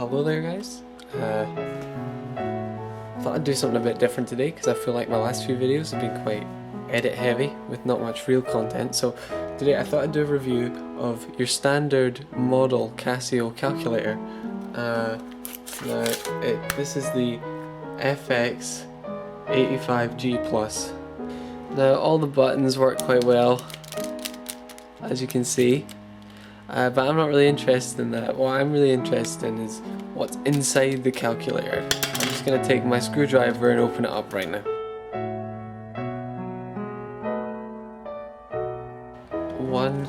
Hello there guys, thought I'd do something a bit different today because I feel like my last few videos have been quite edit heavy with not much real content. So today I thought I'd do a review of your standard model Casio calculator. This is the FX85G Plus. Now all the buttons work quite well, as you can see. But I'm not really interested in that. What I'm really interested in is what's inside the calculator. I'm just going to take my screwdriver and open it up right now. One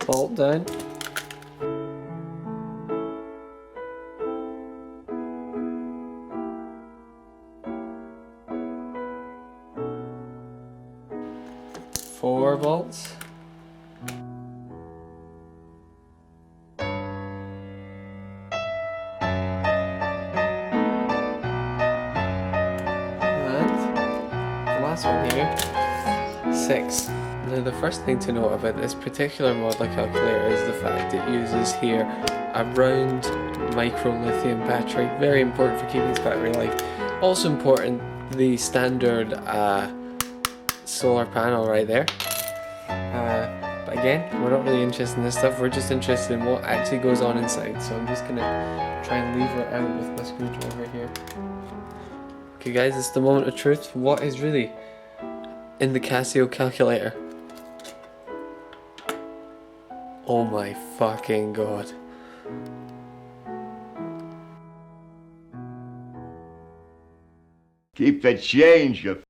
bolt down. Four bolts. Last one here, 6. Now the first thing to note about this particular model calculator is the fact it uses here a round micro lithium battery, very important for keeping its battery life. Also important, the standard solar panel right there. But again, we're not really interested in this stuff, we're just interested in what actually goes on inside. So I'm just going to try and lever it out with my screwdriver here. Okay guys, it's the moment of truth. What is really in the Casio calculator? Oh my fucking god. Keep the change, you